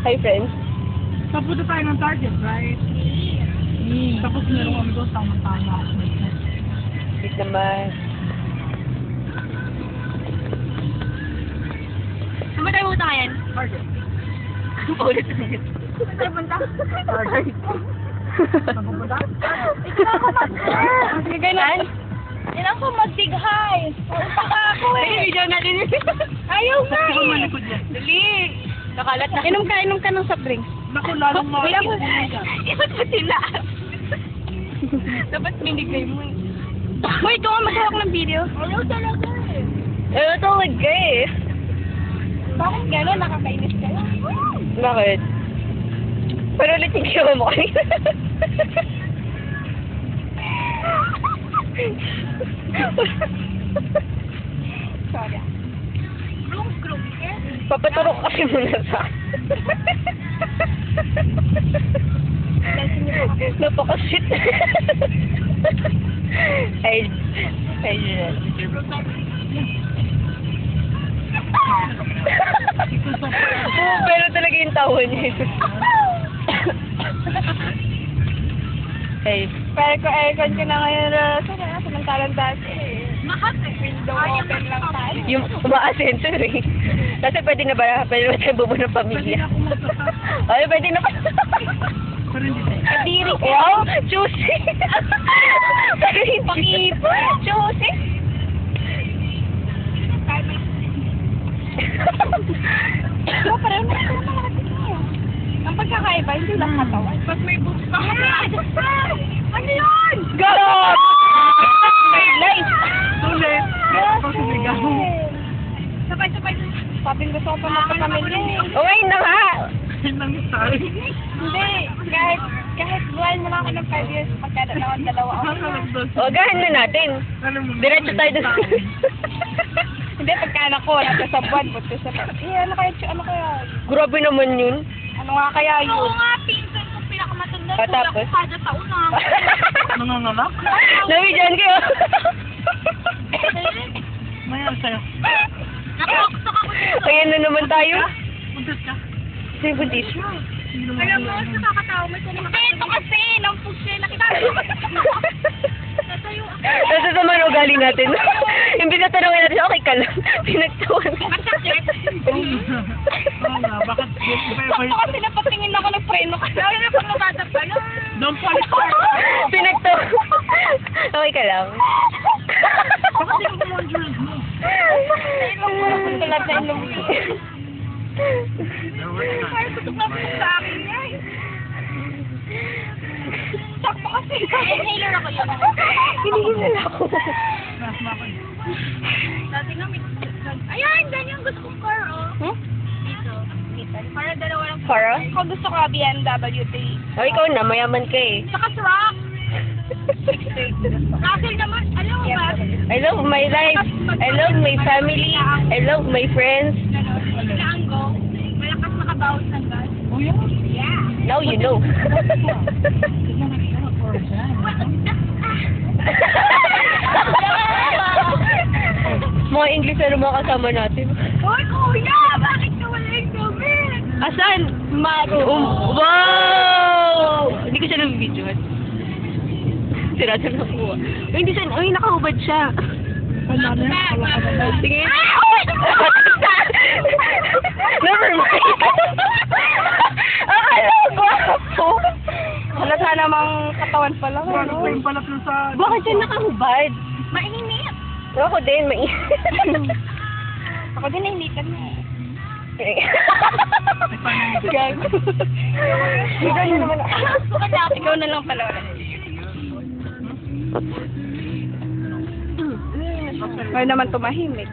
Hi, friends. Papunta tayo ng Target, right? Tapos meron kami doon, tama-tama. Wait naman. Saan ba tayo pupunta ngayon? Target. Paulit-ulit. Saan tayo punta? Target. Saan pupunta? Ikaw ako mag-share! Sige, ganon. Kailangan ko mag-dig-hi! Punta ka ako eh! Sige, video natin. Ayaw nga Saan eh! malikod yan? Dali. Nakalat na. Inom ka ng soft drinks. Naku, lalong Wala mo. makikita. Iba't ba sila? Dapat binigay mo eh. Uy, ikaw nga maghawak ng video. Ayaw talaga eh! Ayaw talaga eh. Bakit gano'n? Nakakainis ka lang? Bakit? Pero ulit yung ginawa mo kanina. Sorry ah. Grong-grong eh? Papaturok kasi muna sa napakasit. Ay, Jen. Pero talaga yung tawa niya. Ay, Pero ko aircon ko na ngayon samantalang dati eh. Makat eh. Window open lang tayo. yung umaasenso eh. Kasi pwede na ba tayo bubo ng pamilya? Ay, pwede na ba? Pero hindi tayo. Kadiri ka. Wow, juicy! Pakipon. Juicy! Oo, pareho na ito naman natin niya. Ang pagkakaiba, hindi lang katawan. Pag may boots pa. Ano yun? Go! My life! Too late. Tapos sumigaw. Sabay-sabay. Sabi gusto ko pa magpapamilya eh. Okay na nga! Yun lang yung tayo. Hindi. Kahit buwan mo lang ako ng 5 years, pagkadalawan dalawa ako. O, gahan na natin. Diretso tayo doon. Hindi, pagka anak ko, wala ka sa buwan, buto sa ano kaya? Grabe naman yun. Ano nga kaya yun? Oo nga, pinsan mo pinakamatanda. Patapos? Kada taon na. Nanganganak? Nawidyan kayo. Mayroon sa'yo. Nakakasok ako dito. Ayan na naman tayo. Puntas ka. Sige, buntis. Alam mo, nakakatawa mo ito. Ito kasi, nampug siya. Nakita mo. Natayo ako. Nasa sama ng ugali natin. Imbis na tanongin natin, okay ka lang. Pinagtawan. Masakit. Oo nga, bakit? Sakto kasi napatingin ako ng preno kasi. Lalo na pag nabata pa lang. Don't fall apart. Pinagtawan. Okay ka lang. Bakit yung kumonjurance mo? Tulad na ilong. Parang tutok na putok sa akin niya. Sakto kasi. Inhaler ako yun. Hinihinal ako. Dati nga may... Ayan, ganyan gusto kong car, oh. Hmm? Dito. Para dalawa lang. Para? Kung gusto ko BMW 3. Oh, ikaw na, mayaman ka eh. Saka truck. Russell naman, alam mo ba? I love my life. I love my family. I love my friends. Tango, malakas makabawas ng gas. Oh, yeah. Yeah. Now you know. Mga English na mga kasama natin. Hoy, kuya! Bakit ka wala yung gamit? Asan? Wow! Hindi ko siya nabibidyohan. Sirado na po. Hindi siya, ay, nakahubad siya. Sige. Never mind. Akala ko ako. Halata namang katawan pa lang. Bakit pa yung palat nun sa... Bakit siya nakahubad? Mainit. Ako din, mainit. Ako din nainitan na eh. Gago. Ikaw na naman. Ikaw na lang pala. Ay naman tumahimik.